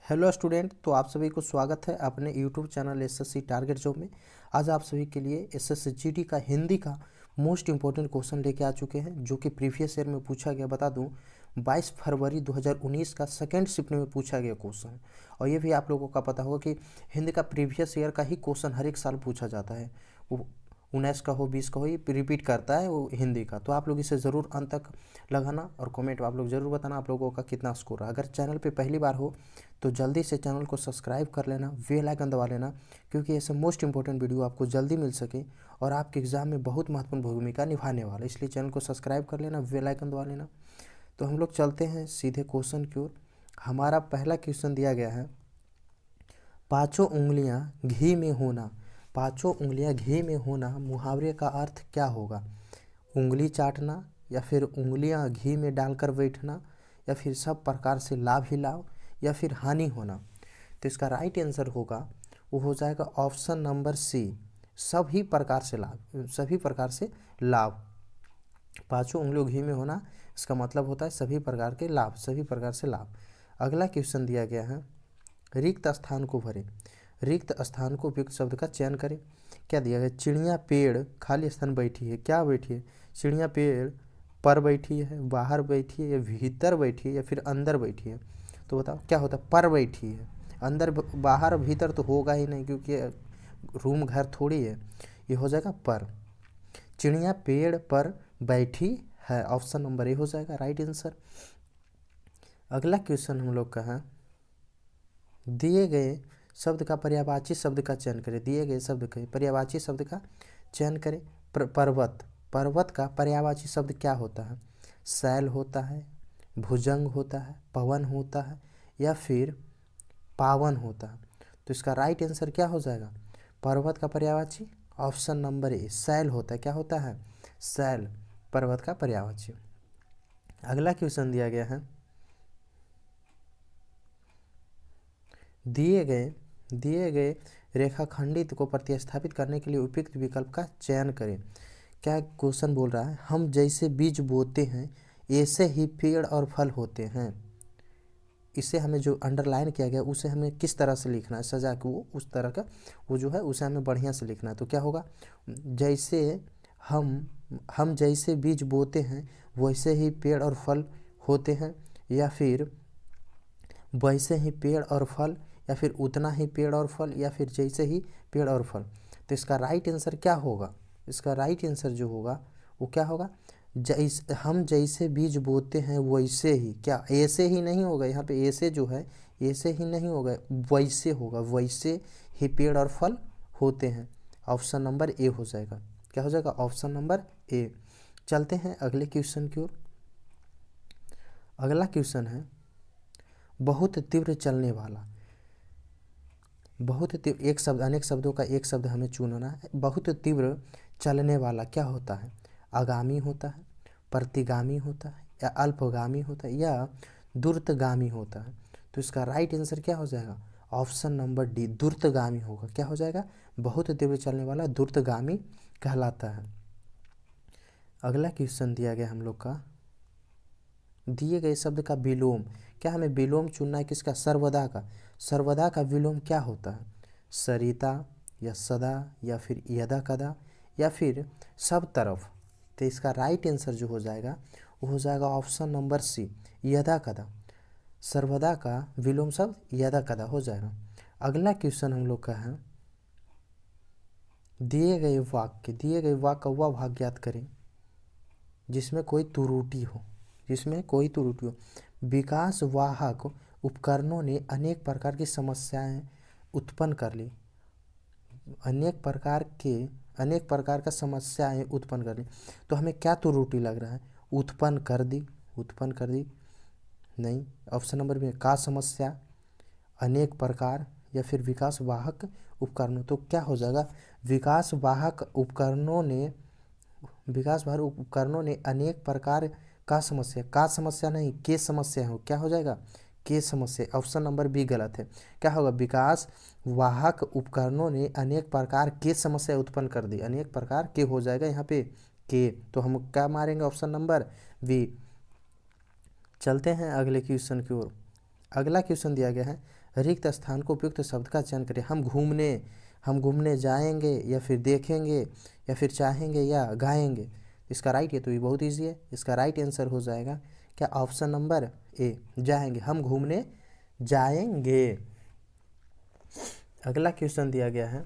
Hello student, तो आप सभी को स्वागत है अपने YouTube channel SSC target job में। आज आप सभी के लिए एसएससी जीडी का हिंदी का मोस्ट इंपॉर्टेंट क्वेश्चन लेके आ चुके हैं, जो कि प्रीवियस ईयर में पूछा गया। बता दूं, 22 फरवरी 2019 का सेकेंड शिफ्ट में पूछा गया क्वेश्चन। और ये भी आप लोगों का पता होगा कि हिंदी का प्रीवियस ईयर का ही क्वेश्चन हर एक साल पूछा जाता है। वो 19 का हो, 20 का हो, ये रिपीट करता है वो हिंदी का। तो आप लोग इसे ज़रूर अंत तक लगाना और कमेंट में आप लोग ज़रूर बताना आप लोगों का कितना स्कोर है। अगर चैनल पे पहली बार हो तो जल्दी से चैनल को सब्सक्राइब कर लेना, बेल आइकन दबा लेना, क्योंकि ऐसे मोस्ट इंपॉर्टेंट वीडियो आपको जल्दी मिल सके और आपके एग्जाम में बहुत महत्वपूर्ण भूमिका निभाने वाला है। इसलिए चैनल को सब्सक्राइब कर लेना, बेल आइकन दबा लेना। तो हम लोग चलते हैं सीधे क्वेश्चन की ओर। हमारा पहला क्वेश्चन दिया गया है, पाँचों उंगलियां घी में होना। पाँचों उंगलियां घी में होना मुहावरे का अर्थ क्या होगा? उंगली चाटना, या फिर उंगलियां घी में डालकर बैठना, या फिर सब प्रकार से लाभ ही लाभ, या फिर हानि होना। तो इसका राइट आंसर होगा, वो हो जाएगा ऑप्शन नंबर सी, सभी प्रकार से लाभ, सभी प्रकार से लाभ। पांचों उंगलियों घी में होना, इसका मतलब होता है सभी प्रकार के लाभ, सभी प्रकार से लाभ। अगला क्वेश्चन दिया गया है, रिक्त स्थान को भरे। रिक्त स्थान को उपयुक्त शब्द का चयन करें। क्या दिया गया? चिड़िया पेड़ खाली स्थान बैठी है। क्या बैठी है? चिड़िया पेड़ पर बैठी है, बाहर बैठी है, या भीतर बैठी है, या फिर अंदर बैठी है? तो बताओ क्या होता है? पर बैठी है। अंदर बाहर भीतर तो होगा ही नहीं, क्योंकि रूम घर थोड़ी है। ये हो जाएगा पर। चिड़िया पेड़ पर बैठी है, ऑप्शन नंबर ए हो जाएगा राइट आंसर। अगला क्वेश्चन हम लोग का है, दिए गए शब्द का पर्यायवाची शब्द का चयन करें। दिए गए शब्द के पर्यायवाची शब्द का चयन करें। पर्वत, पर्वत का पर्यायवाची शब्द क्या होता है? शैल होता है, भुजंग होता है, पवन होता है, या फिर पावन होता है? तो इसका राइट आंसर क्या हो जाएगा? पर्वत का पर्यायवाची ऑप्शन नंबर ए शैल होता है। क्या होता है? शैल पर्वत का पर्यायवाची। अगला क्वेश्चन दिया गया है, दिए गए रेखाखंडित को प्रतिस्थापित करने के लिए उपयुक्त विकल्प का चयन करें। क्या क्वेश्चन बोल रहा है? हम जैसे बीज बोते हैं ऐसे ही पेड़ और फल होते हैं। इसे हमें जो अंडरलाइन किया गया उसे हमें किस तरह से लिखना है? सजा के वो उस तरह का वो जो है उसे हमें बढ़िया से लिखना है। तो क्या होगा? जैसे हम जैसे बीज बोते हैं वैसे ही पेड़ और फल होते हैं, या फिर वैसे ही पेड़ और फल, या फिर उतना ही पेड़ और फल, या फिर जैसे ही पेड़ और फल। तो इसका राइट आंसर क्या होगा? इसका राइट आंसर जो होगा वो क्या होगा? हम जैसे बीज बोते हैं वैसे ही, क्या ऐसे ही नहीं होगा? यहाँ पे ऐसे जो है ऐसे ही नहीं होगा, वैसे होगा। वैसे ही पेड़ और फल होते हैं। ऑप्शन नंबर ए हो जाएगा। क्या हो जाएगा? Option number A. चलते हैं अगले क्वेश्चन की ओर। अगला क्वेश्चन है, बहुत तीव्र चलने वाला। बहुत तीव्र, एक शब्द, अनेक शब्दों का एक शब्द हमें चुनना है। बहुत तीव्र चलने वाला क्या होता है? आगामी होता है, प्रतिगामी होता है, या अल्पगामी होता है, या द्रुतगामी होता है? तो इसका राइट आंसर क्या हो जाएगा? ऑप्शन नंबर डी द्रुतगामी होगा। क्या हो जाएगा? बहुत तीव्र चलने वाला द्रुतगामी कहलाता है। अगला क्वेश्चन दिया गया हम लोग का, दिए गए शब्द का विलोम। क्या हमें विलोम चुनना है? किसका? सर्वदा का। सर्वदा का विलोम क्या होता है? सरिता, या सदा, या फिर यदा कदा, या फिर सब तरफ? तो इसका राइट आंसर जो हो जाएगा वो हो जाएगा ऑप्शन नंबर सी यदा कदा। सर्वदा का विलोम शब्द यदा कदा हो जाएगा। अगला क्वेश्चन हम लोग का है, दिए गए वाक्य का वह भाग ज्ञात करें जिसमें कोई त्रुटि हो। जिसमें कोई त्रुटि हो। विकास वाहक उपकरणों ने अनेक प्रकार की समस्याएं उत्पन्न कर ली। अनेक प्रकार का समस्याएं उत्पन्न कर ली। तो हमें क्या त्रुटि लग रहा है? उत्पन्न कर दी नहीं। ऑप्शन नंबर में का समस्या, अनेक प्रकार, या फिर विकास वाहक उपकरणों। तो क्या हो जाएगा? विकास वाहक उपकरणों ने अनेक प्रकार का समस्या नहीं, के समस्या हो। क्या हो जाएगा? के समस्या। ऑप्शन नंबर बी गलत है। क्या होगा? विकास वाहक उपकरणों ने अनेक प्रकार के समस्या उत्पन्न कर दी। अनेक प्रकार के हो जाएगा यहाँ पे के। तो हम क्या मारेंगे? Option number B. चलते हैं अगले क्वेश्चन की ओर। अगला क्वेश्चन दिया गया है, रिक्त स्थान को उपयुक्त शब्द का चयन करें। हम घूमने जाएंगे, या फिर देखेंगे, या फिर चाहेंगे, या गाएंगे। इसका राइट है, तो ये बहुत ईजी है। इसका राइट आंसर हो जाएगा क्या, ऑप्शन नंबर ए, जाएंगे। हम घूमने जाएंगे। अगला क्वेश्चन दिया गया है,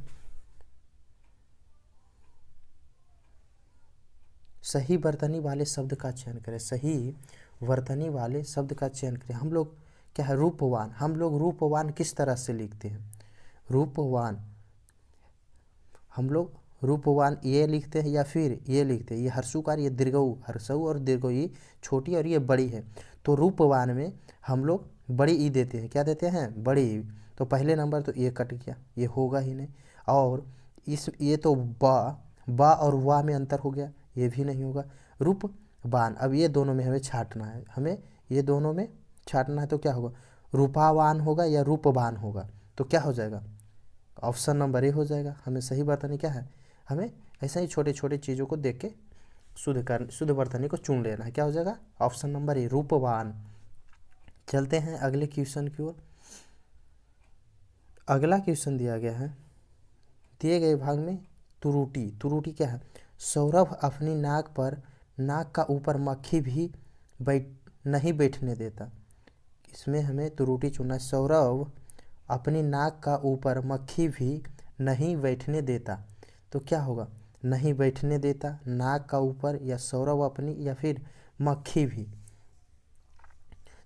सही वर्तनी वाले शब्द का चयन करें। सही वर्तनी वाले शब्द का चयन करें। हम लोग क्या है, रूपवान। हम लोग रूपवान किस तरह से लिखते हैं? रूपवान हम लोग रूपवान ये लिखते हैं या फिर ये लिखते हैं? ये हर्षुकार, ये दीर्घऊ, हर्षऊ और दीर्घऊ, ये छोटी और ये बड़ी है। तो रूपवान में हम लोग बड़ी ई देते हैं। क्या देते हैं? बड़ी ई। तो पहले नंबर तो ये कट गया, ये होगा ही नहीं। और ये तो बा और वाह में अंतर हो गया, ये भी नहीं होगा। रूपवान, अब ये दोनों में हमें छांटना है। हमें ये दोनों में छांटना है, तो क्या होगा, रूपावान होगा या रूपवान होगा? तो क्या हो जाएगा, ऑप्शन नंबर ए हो जाएगा। हमें सही वर्तनी क्या है, हमें ऐसा ही छोटे छोटे चीज़ों को देख के शुद्ध वर्तनी को चुन लेना है। क्या हो जाएगा, ऑप्शन नंबर ए, रूपवान। चलते हैं अगले क्वेश्चन की ओर। अगला क्वेश्चन दिया गया है, दिए गए भाग में तुरुटी क्या है? सौरभ अपनी नाक का ऊपर मक्खी भी नहीं बैठने देता। इसमें हमें तुरुटी चुनना है। सौरभ अपनी नाक का ऊपर मक्खी भी नहीं बैठने देता। तो क्या होगा, नहीं बैठने देता, नाक का ऊपर, या सौरभ अपनी, या फिर मक्खी भी।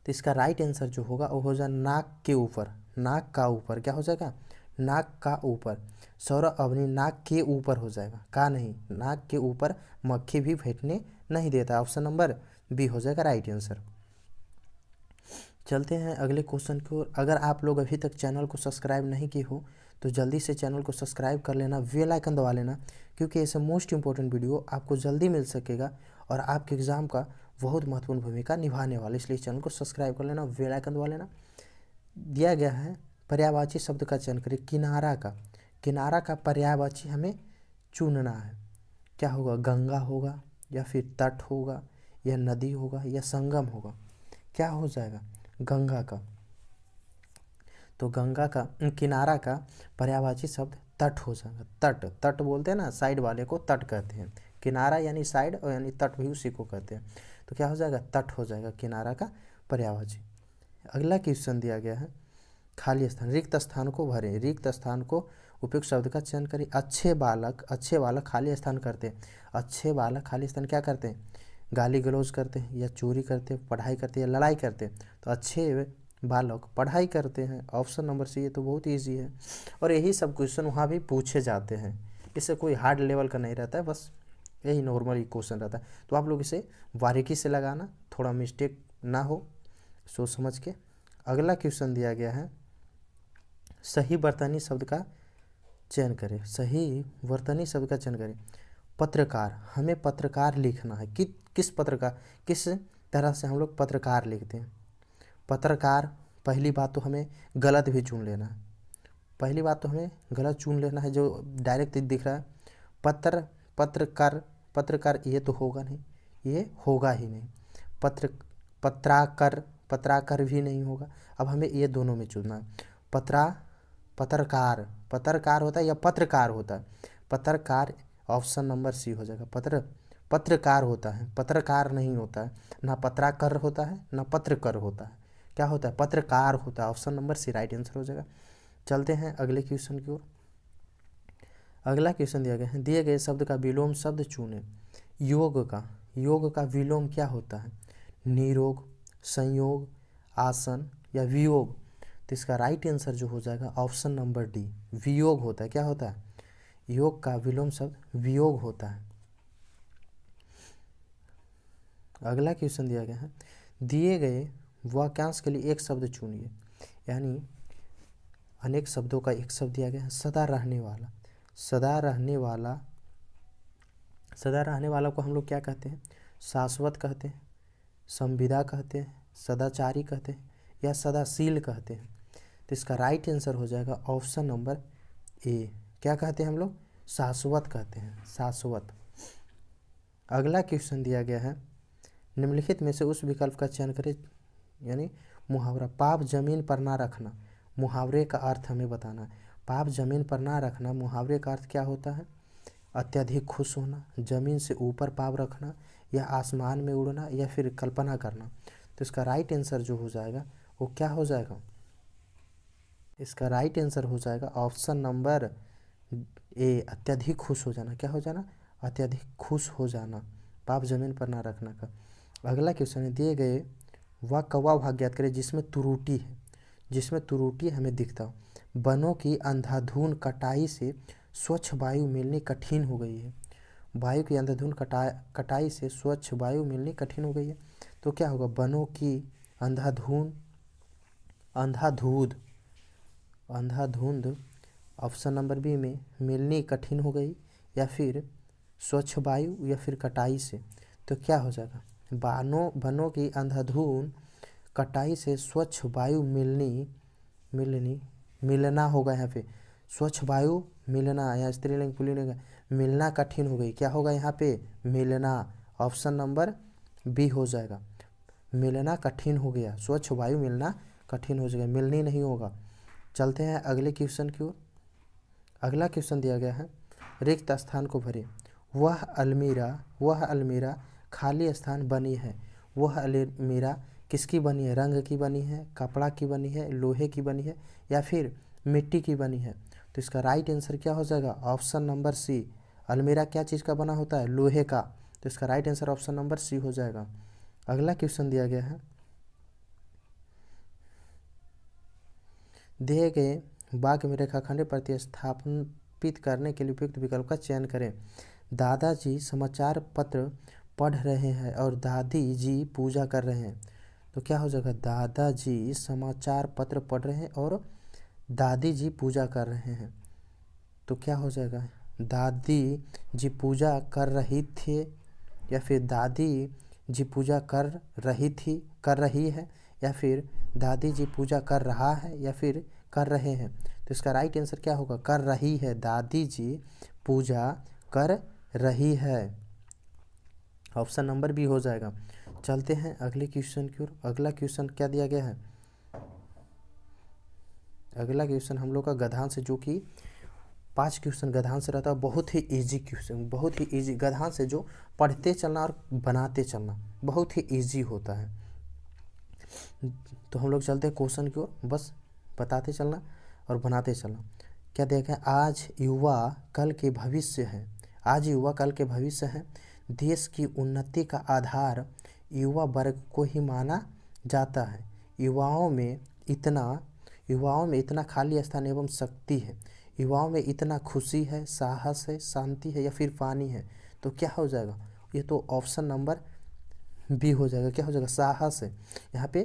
तो इसका राइट आंसर जो होगा वो हो जाए नाक के ऊपर। नाक का ऊपर क्या हो जाएगा, नाक का ऊपर। सौरभ अपनी नाक के ऊपर हो जाएगा, का नहीं, नाक के ऊपर मक्खी भी बैठने नहीं देता। ऑप्शन नंबर बी हो जाएगा राइट आंसर। चलते हैं अगले क्वेश्चन की ओर। अगर आप लोग अभी तक चैनल को सब्सक्राइब नहीं किए हो तो जल्दी से चैनल को सब्सक्राइब कर लेना, बेल आइकन दबा लेना, क्योंकि ऐसे मोस्ट इंपॉर्टेंट वीडियो आपको जल्दी मिल सकेगा और आपके एग्ज़ाम का बहुत महत्वपूर्ण भूमिका निभाने वाला। इसलिए चैनल को सब्सक्राइब कर लेना, बेल आइकन दबा लेना। दिया गया है, पर्यायवाची शब्द का चयन करें। किनारा का पर्यायवाची हमें चुनना है। क्या होगा, गंगा होगा, या फिर तट होगा, या नदी होगा, या संगम होगा? क्या हो जाएगा, गंगा का। तो गंगा का किनारा का पर्यायवाची शब्द तट हो जाएगा। तट बोलते हैं ना, साइड वाले को तट कहते हैं। किनारा यानी साइड, और यानी तट भी उसी को कहते हैं। तो क्या हो जाएगा, तट हो जाएगा किनारा का पर्यायवाची। अगला क्वेश्चन दिया गया है, खाली स्थान, रिक्त स्थान को भरें। रिक्त स्थान को उपयुक्त शब्द का चयन करें। अच्छे बालक खाली स्थान करते हैं। अच्छे बालक खाली स्थान क्या करते हैं, गाली गलौज करते हैं, या चोरी करते हैं, पढ़ाई करते हैं, या लड़ाई करते हैं? तो अच्छे बालक पढ़ाई करते हैं। ऑप्शन नंबर सी, ये तो बहुत इजी है। और यही सब क्वेश्चन वहाँ भी पूछे जाते हैं, इससे कोई हार्ड लेवल का नहीं रहता है, बस यही नॉर्मल ही क्वेश्चन रहता है। तो आप लोग इसे बारीकी से लगाना, थोड़ा मिस्टेक ना हो, सोच समझ के। अगला क्वेश्चन दिया गया है, सही वर्तनी शब्द का चयन करें। सही वर्तनी शब्द का चयन करें। पत्रकार, हमें पत्रकार लिखना है। किस तरह से हम लोग पत्रकार लिखते हैं? पत्रकार, पहली बात तो हमें गलत भी चुन लेना है। पहली बात तो हमें गलत चुन लेना है, जो डायरेक्ट दिख रहा है। पत्रकार ये तो होगा नहीं, ये होगा ही नहीं। पत्राकर भी नहीं होगा। अब हमें ये दोनों में चुनना है। पत्रकार होता है या पत्रकार होता है? पत्रकार, ऑप्शन नंबर सी हो जाएगा। पत्रकार होता है, पत्रकार नहीं होता है। ना पत्राकर होता है, ना पत्रकर होता है। क्या होता है, पत्रकार होता है। Option number C right answer हो जाएगा। चलते हैं अगले क्वेश्चन की ओर। अगला क्वेश्चन दिया गया है, दिए गए शब्द का विलोम शब्द चुनें। योग का विलोम क्या होता है? निरोग, संयोग, आसन, या वियोग? तो इसका राइट आंसर जो हो जाएगा ऑप्शन नंबर डी, वियोग होता है। क्या होता है, योग का विलोम शब्द वियोग होता है। अगला क्वेश्चन दिया गया है, दिए गए वाक्यांश के लिए एक शब्द चुनिए। यानी अनेक शब्दों का एक शब्द दिया गया है। सदा रहने वाला को हम लोग क्या कहते हैं? शाश्वत कहते हैं, संविदा कहते हैं, सदाचारी कहते हैं, या सदाशील कहते हैं? तो इसका राइट आंसर हो जाएगा ऑप्शन नंबर ए। क्या कहते हैं हम लोग? शाश्वत कहते हैं, शाश्वत। अगला क्वेश्चन दिया गया है, निम्नलिखित में से उस विकल्प का चयन करें, यानी मुहावरा पाप जमीन पर ना रखना, मुहावरे का अर्थ हमें बताना है। पाप जमीन पर ना रखना, मुहावरे का अर्थ क्या होता है? अत्यधिक खुश होना, जमीन से ऊपर पाँव रखना, या आसमान में उड़ना, या फिर कल्पना करना। तो इसका राइट आंसर जो हो जाएगा वो क्या हो जाएगा? इसका राइट आंसर हो जाएगा ऑप्शन नंबर ए, अत्यधिक खुश हो जाना। क्या हो जाना? अत्यधिक खुश हो जाना, पाप जमीन पर ना रखना का। अगला क्वेश्चन है, दिए गए वह कौवा भाग ज्ञात करें जिसमें त्रुटि है, जिसमें त्रुटि हमें दिखता हो। वनों की अंधाधुंध कटाई से स्वच्छ वायु मिलनी कठिन हो गई है। वायु की अंधाधुंध कटाई से स्वच्छ वायु मिलनी कठिन हो गई है। तो क्या होगा? वनों की अंधाधुंध अंधाधुंध अंधाधुंध ऑप्शन नंबर बी में मिलनी कठिन हो गई, या फिर स्वच्छ वायु, या फिर कटाई से। तो क्या हो जाएगा? वनों की अंधाधुंध कटाई से स्वच्छ वायु मिलना होगा। यहाँ पे स्वच्छ वायु मिलना, या स्त्रीलिंग पुल्लिंग मिलना कठिन हो गई। क्या होगा यहाँ पे? मिलना। ऑप्शन नंबर बी हो जाएगा, मिलना कठिन हो गया, स्वच्छ वायु मिलना कठिन हो जाएगा, मिलनी नहीं होगा। चलते हैं अगले क्वेश्चन की ओर। अगला क्वेश्चन दिया गया है, रिक्त स्थान को भरें। वह अलमीरा खाली स्थान बनी है। वह अलमीरा किसकी बनी है? रंग की बनी है, कपड़ा की बनी है, लोहे की बनी है, या फिर मिट्टी की बनी है। तो इसका राइट आंसर क्या हो जाएगा? Option number C. अलमीरा क्या चीज़ का बना होता है? लोहे का। तो इसका right answer option number C हो जाएगा। अगला क्वेश्चन दिया गया है, दिए गए वाक्य में रेखाखंड प्रतिस्थापित करने के लिए उपयुक्त विकल्प का चयन करें। दादाजी समाचार पत्र पढ़ रहे हैं और दादी जी पूजा कर रहे हैं। तो क्या हो जाएगा? दादाजी समाचार पत्र पढ़ रहे हैं और दादी जी पूजा कर रहे हैं। तो क्या हो जाएगा? दादी जी पूजा कर रही थी, या फिर दादी जी पूजा कर रही है, या फिर दादी जी पूजा कर रहा है, या फिर कर रहे हैं। तो इसका राइट आंसर क्या होगा? कर रही है, दादी जी पूजा कर रही है। ऑप्शन नंबर बी हो जाएगा। चलते हैं अगले क्वेश्चन की ओर। अगला क्वेश्चन क्या दिया गया है? अगला क्वेश्चन हम लोग का गधांश, जो कि 5 क्वेश्चन गधांश रहता है। बहुत ही इजी क्वेश्चन, बहुत ही इजी। गधांश से जो पढ़ते चलना और बनाते चलना बहुत ही इजी होता है। तो हम लोग चलते हैं क्वेश्चन की ओर, बस बताते चलना और बनाते चलना। क्या देखा है? आज युवा कल के भविष्य है। आज युवा कल के भविष्य है। देश की उन्नति का आधार युवा वर्ग को ही माना जाता है। युवाओं में इतना खाली स्थान एवं शक्ति है। युवाओं में इतना खुशी है, साहस है, शांति है, या फिर पानी है। तो क्या हो जाएगा? ये तो ऑप्शन नंबर बी हो जाएगा। क्या हो जाएगा? साहस है। यहाँ पे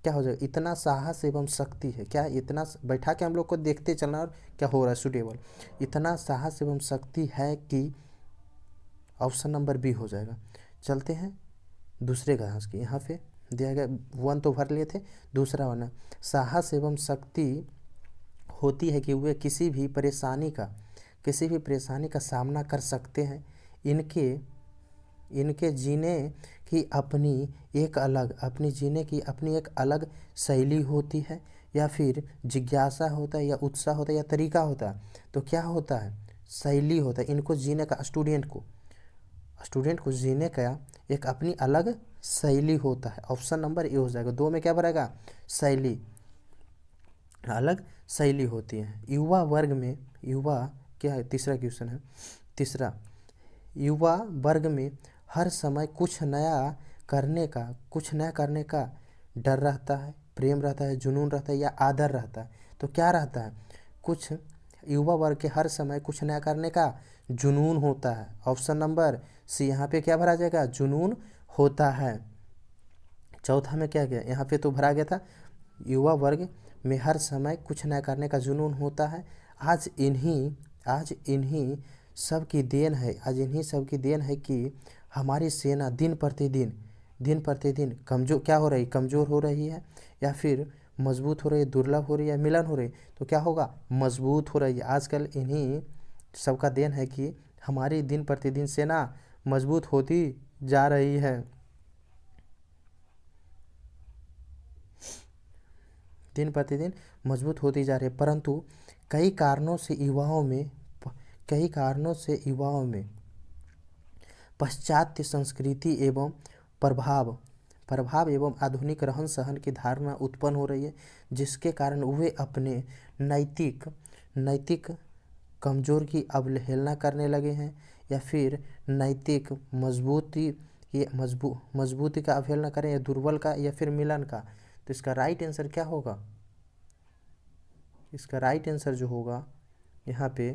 क्या हो जाएगा? इतना साहस एवं शक्ति है। क्या इतना बैठा के हम लोग को देखते चलना और क्या हो रहा है सुटेबल। इतना साहस एवं शक्ति है कि ऑप्शन नंबर बी हो जाएगा। चलते हैं दूसरे गधांश की। यहाँ पे दिया गया 1 तो भर लिए थे, दूसरा वाला साहस एवं शक्ति होती है कि वे किसी भी परेशानी का सामना कर सकते हैं। इनके जीने की अपनी एक अलग शैली होती है, या फिर जिज्ञासा होता है, या उत्साह होता है, या तरीका होता है। तो क्या होता है? शैली होता है। इनको जीने का स्टूडेंट को जीने का एक अपनी अलग शैली होता है। ऑप्शन नंबर ए हो जाएगा। 2 में क्या भरेगा? शैली, अलग शैली होती है। युवा क्या है? तीसरा क्वेश्चन है। तीसरा, युवा वर्ग में हर समय कुछ नया करने का डर रहता है, प्रेम रहता है, जुनून रहता है, या आदर रहता है। तो क्या रहता है? कुछ युवा वर्ग के हर समय कुछ नया करने का जुनून होता है। Option number C. यहाँ पे क्या भरा जाएगा? जुनून होता है। चौथा में क्या गया? यहाँ पे तो भरा गया था युवा वर्ग में हर समय कुछ नया करने का जुनून होता है। आज इन्हीं सब की देन है कि हमारी सेना दिन प्रतिदिन कमज़ोर हो रही है, या फिर मजबूत हो रही है, दुर्लभ हो रही है, मिलन हो रही है। तो क्या होगा? मजबूत हो रही है। आजकल इन्हीं सबका देन है कि हमारी दिन प्रतिदिन सेना मजबूत होती जा रही है। दिन प्रतिदिन मजबूत होती जा रही है, परंतु कई कारणों से युवाओं में पाश्चात्य संस्कृति एवं प्रभाव एवं आधुनिक रहन सहन की धारणा उत्पन्न हो रही है, जिसके कारण वे अपने नैतिक कमजोर की अवहेलना करने लगे हैं, या फिर नैतिक मजबूती का अवहेलना करें, या दुर्बल का, या फिर मिलन का। तो इसका राइट आंसर क्या होगा? इसका राइट आंसर जो होगा यहाँ पे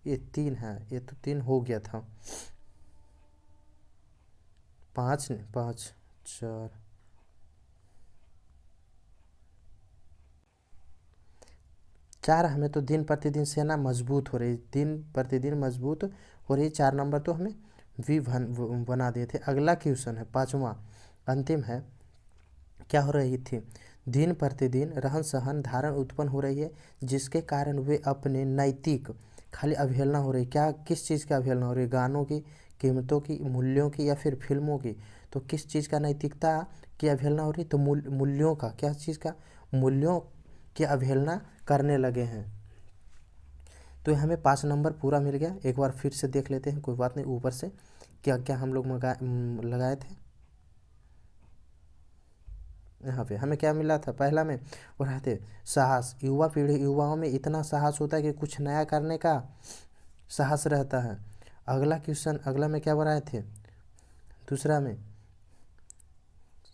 ये 3 है। ये तो 3 हो गया था, 5 4 4 हमें तो दिन प्रतिदिन सेना मजबूत हो रही, दिन प्रतिदिन मजबूत हो रही। 4 नंबर तो हमें वी बना दिए थे। अगला क्वेश्चन है 5वां, अंतिम है। क्या हो रही थी? दिन प्रतिदिन रहन सहन धारण उत्पन्न हो रही है, जिसके कारण वे अपने नैतिक खाली अवहेलना हो रही। क्या, किस चीज़ की अवहेलना हो रही? गानों की, कीमतों की, मूल्यों की, या फिर फिल्मों की? तो किस चीज़ का नैतिकता की अवहेलना हो रही? तो मूल्यों का। क्या चीज़ का? मूल्यों की अवहेलना करने लगे हैं। तो हमें 5 नंबर पूरा मिल गया। एक बार फिर से देख लेते हैं, कोई बात नहीं, ऊपर से क्या क्या हम लोग लगाए थे। यहाँ पे हमें क्या मिला था? पहला में वो रहते साहस। युवा पीढ़ी, युवाओं में इतना साहस होता है कि कुछ नया करने का साहस रहता है। अगला क्वेश्चन, अगला में क्या बनाए थे? दूसरा में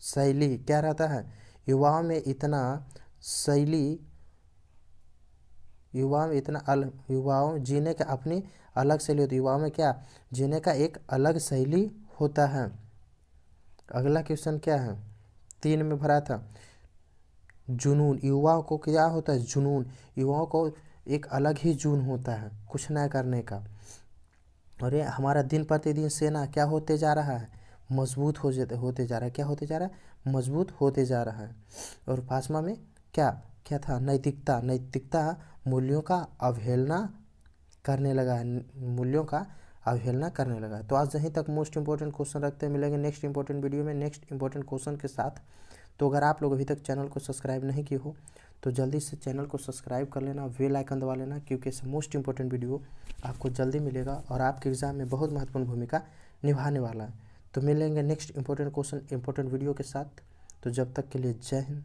शैली क्या रहता है? युवाओं में इतना शैली, युवाओं जीने का अपनी अलग शैली होती है। युवाओं में क्या? जीने का एक अलग शैली होता है। अगला क्वेश्चन क्या है? 3 में भरा था जुनून। युवाओं को क्या होता है? जुनून। युवाओं को एक अलग ही जुनून होता है कुछ नया करने का। और ये हमारा दिन प्रतिदिन सेना क्या होते जा रहा है? मजबूत होते जा रहा है। क्या होते जा रहा है? मजबूत होते जा रहा है। और 5वां में क्या क्या था? नैतिकता मूल्यों का अवहेलना करने लगा है, मूल्यों का अवहेलना करने लगा। तो आज यहीं तक मोस्ट इंपॉर्टेंट क्वेश्चन रखते हैं। मिलेंगे नेक्स्ट इंपॉर्टेंट वीडियो में नेक्स्ट इंपॉर्टेंट क्वेश्चन के साथ। तो अगर आप लोग अभी तक चैनल को सब्सक्राइब नहीं किए हो तो जल्दी से चैनल को सब्सक्राइब कर लेना, बेल आइकन दबा लेना, क्योंकि इस मोस्ट इंपॉर्टेंट वीडियो आपको जल्दी मिलेगा और आपके एग्ज़ाम में बहुत महत्वपूर्ण भूमिका निभाने वाला है। तो मिलेंगे next important question important video के साथ। तो जब तक के लिए जय हिंद।